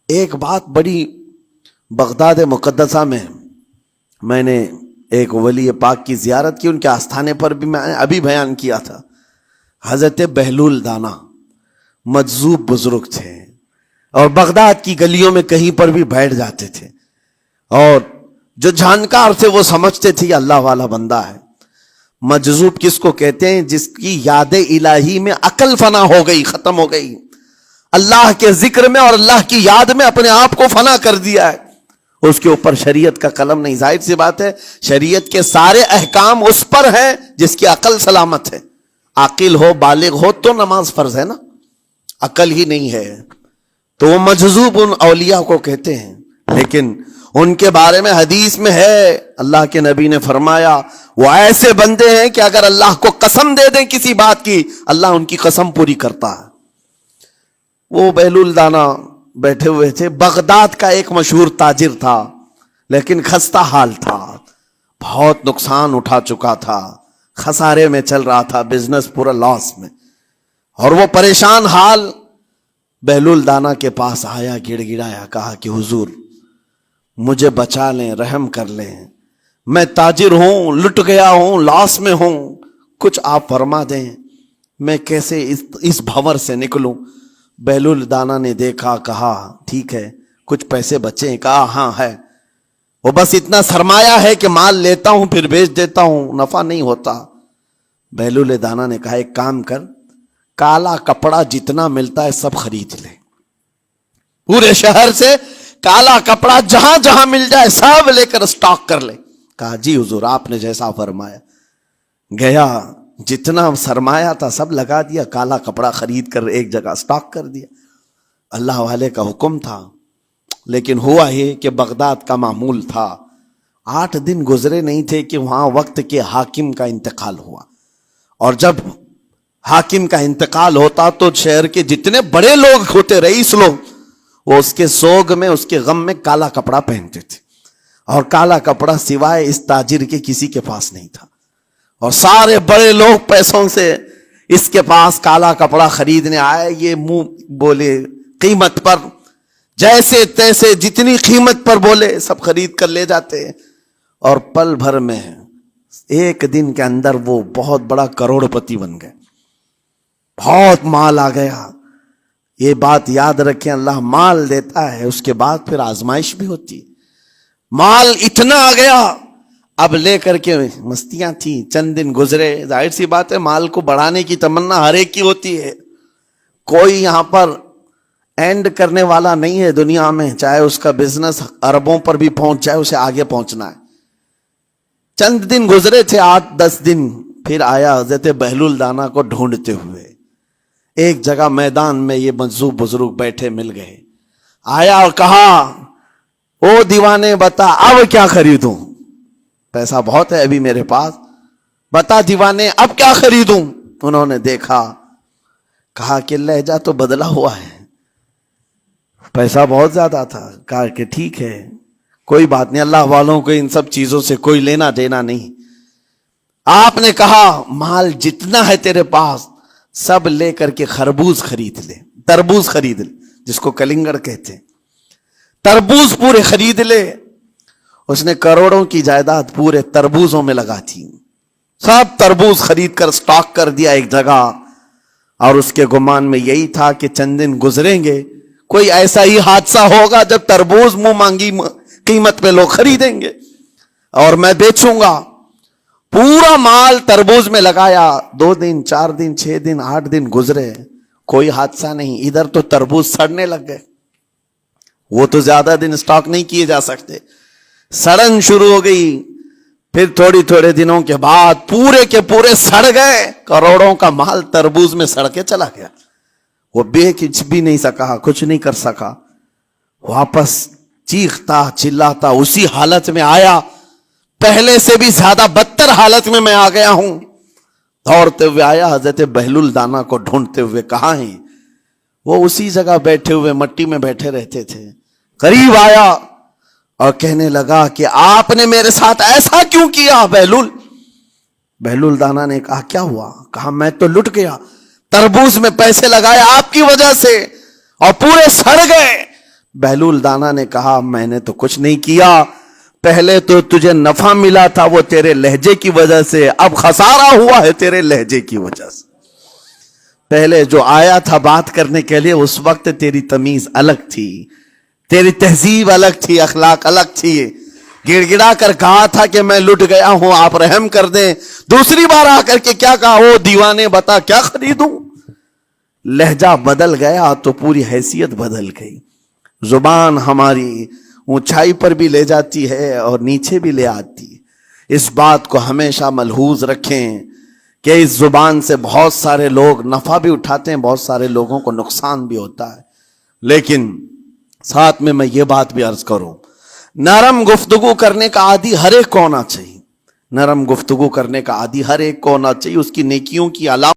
ایک بات بڑی، بغداد مقدسہ میں نے ایک ولی پاک کی زیارت کی، ان کے آستانے پر بھی میں نے ابھی بیان کیا تھا. حضرت بہلول دانا مجذوب بزرگ تھے اور بغداد کی گلیوں میں کہیں پر بھی بیٹھ جاتے تھے، اور جو جانکار تھے وہ سمجھتے تھے یہ اللہ والا بندہ ہے. مجذوب کس کو کہتے ہیں؟ جس کی یاد الہی میں عقل فنا ہو گئی، ختم ہو گئی، اللہ کے ذکر میں اور اللہ کی یاد میں اپنے آپ کو فنا کر دیا ہے. اس کے اوپر شریعت کا قلم نہیں. ظاہر سی بات ہے شریعت کے سارے احکام اس پر ہیں جس کی عقل سلامت ہے. عاقل ہو، بالغ ہو تو نماز فرض ہے نا، عقل ہی نہیں ہے تو وہ مجذوب ان اولیاء کو کہتے ہیں. لیکن ان کے بارے میں حدیث میں ہے، اللہ کے نبی نے فرمایا وہ ایسے بندے ہیں کہ اگر اللہ کو قسم دے دیں کسی بات کی، اللہ ان کی قسم پوری کرتا ہے. وہ بہلول دانا بیٹھے ہوئے تھے. بغداد کا ایک مشہور تاجر تھا، لیکن خستہ حال تھا، بہت نقصان اٹھا چکا تھا، خسارے میں چل رہا تھا، بزنس پورا لاس میں، اور وہ پریشان حال بہلول دانا کے پاس آیا، گڑ گڑایا، کہا کہ حضور مجھے بچا لیں، رحم کر لیں، میں تاجر ہوں، لٹ گیا ہوں، لاس میں ہوں، کچھ آپ فرما دیں، میں کیسے اس بھنور سے نکلوں. بہلول دانا نے دیکھا، کہا ٹھیک ہے کچھ پیسے بچے ہیں؟ کہا ہاں ہے، وہ بس اتنا سرمایہ ہے کہ مال لیتا ہوں پھر بیچ دیتا ہوں، نفع نہیں ہوتا. بہلول دانا نے کہا ایک کام کر، کالا کپڑا جتنا ملتا ہے سب خرید لے، پورے شہر سے کالا کپڑا جہاں جہاں مل جائے سب لے کر اسٹاک کر لے. کہا جی حضور آپ نے جیسا فرمایا. گیا، جتنا سرمایہ تھا سب لگا دیا، کالا کپڑا خرید کر ایک جگہ اسٹاک کر دیا. اللہ والے کا حکم تھا. لیکن ہوا یہ کہ بغداد کا معمول تھا، 8 دن گزرے نہیں تھے کہ وہاں وقت کے حاکم کا انتقال ہوا. اور جب حاکم کا انتقال ہوتا تو شہر کے جتنے بڑے لوگ ہوتے، رئیس لوگ، وہ اس کے سوگ میں، اس کے غم میں کالا کپڑا پہنتے تھے. اور کالا کپڑا سوائے اس تاجر کے کسی کے پاس نہیں تھا. اور سارے بڑے لوگ پیسوں سے اس کے پاس کالا کپڑا خریدنے آئے. یہ منہ بولے قیمت پر، جیسے تیسے جتنی قیمت پر بولے سب خرید کر لے جاتے. اور پل بھر میں، ایک دن کے اندر وہ بہت بڑا کروڑ پتی بن گئے، بہت مال آ گیا. یہ بات یاد رکھیں، اللہ مال دیتا ہے، اس کے بعد پھر آزمائش بھی ہوتی. مال اتنا آ گیا، اب لے کر کے مستیاں تھیں. چند دن گزرے، ظاہر سی بات ہے مال کو بڑھانے کی تمنا ہر ایک کی ہوتی ہے. کوئی یہاں پر اینڈ کرنے والا نہیں ہے دنیا میں، چاہے اس کا بزنس اربوں پر بھی پہنچ جائے، اسے آگے پہنچنا ہے. چند دن گزرے تھے، 8-10 دن، پھر آیا حضرت بہلول دانا کو ڈھونڈتے ہوئے. ایک جگہ میدان میں یہ مجذوب بزرگ بیٹھے مل گئے. آیا اور کہا او دیوانے بتا اب کیا خریدوں؟ پیسہ بہت ہے ابھی میرے پاس، بتا دیوانے اب کیا خریدوں؟ انہوں نے دیکھا، کہا کہ لہجہ تو بدلا ہوا ہے، پیسہ بہت زیادہ تھا. کہا کہ ٹھیک ہے کوئی بات نہیں، اللہ والوں کو ان سب چیزوں سے کوئی لینا دینا نہیں. آپ نے کہا مال جتنا ہے تیرے پاس سب لے کر کے خربوز خرید لے، تربوز خرید لے، جس کو کلنگڑ کہتے ہیں، تربوز پورے خرید لے. اس نے کروڑوں کی جائیداد پورے تربوزوں میں لگا تھی، سب تربوز خرید کر سٹاک کر دیا ایک جگہ. اور اس کے گمان میں یہی تھا کہ چند دن گزریں گے، کوئی ایسا ہی حادثہ ہوگا جب تربوز منہ مانگی قیمت پہ لوگ خریدیں گے اور میں بیچوں گا. پورا مال تربوز میں لگایا. 2 دن 4 دن 6 دن 8 دن گزرے، کوئی حادثہ نہیں. ادھر تو تربوز سڑنے لگ گئے، وہ تو زیادہ دن سٹاک نہیں کیے جا سکتے، سڑن شروع ہو گئی. پھر تھوڑے دنوں کے بعد پورے کے پورے سڑ گئے. کروڑوں کا مال تربوز میں سڑ کے چلا گیا. وہ کچھ بھی نہیں سکا، کچھ نہیں کر سکا. واپس چیختا چلاتا اسی حالت میں آیا، پہلے سے بھی زیادہ بدتر حالت میں میں آ گیا ہوں. دوڑتے ہوئے آیا، حضرت بہلول دانا کو ڈھونڈتے ہوئے. کہاں ہیں؟ وہ اسی جگہ بیٹھے ہوئے مٹی میں بیٹھے رہتے تھے. قریب آیا اور کہنے لگا کہ آپ نے میرے ساتھ ایسا کیوں کیا بہلول؟ بہلول دانا نے کہا کیا ہوا؟ کہا میں تو لٹ گیا، تربوز میں پیسے لگائے آپ کی وجہ سے اور پورے سڑ گئے. بہلول دانا نے کہا میں نے تو کچھ نہیں کیا، پہلے تو تجھے نفع ملا تھا وہ تیرے لہجے کی وجہ سے، اب خسارہ ہوا ہے تیرے لہجے کی وجہ سے۔ پہلے جو آیا تھا بات کرنے کے لیے اس وقت تیری تمیز الگ تھی، تیری تہذیب الگ تھی، اخلاق الگ تھی، گڑ گڑا کر کہا تھا کہ میں لٹ گیا ہوں آپ رحم کر دیں، دوسری بار آ کر کے کیا کہا، او دیوانے بتا کیا خریدوں۔ لہجہ بدل گیا تو پوری حیثیت بدل گئی۔ زبان ہماری اونچائی پر بھی لے جاتی ہے اور نیچے بھی لے آتی ہے۔ اس بات کو ہمیشہ ملحوظ رکھیں کہ اس زبان سے بہت سارے لوگ نفع بھی اٹھاتے ہیں، بہت سارے لوگوں کو نقصان بھی ہوتا ہے۔ لیکن ساتھ میں یہ بات بھی عرض کروں، نرم گفتگو کرنے کا عادی ہر ایک کو ہونا چاہیے، نرم گفتگو کرنے کا عادی ہر ایک کو ہونا چاہیے، اس کی نیکیوں کی علامت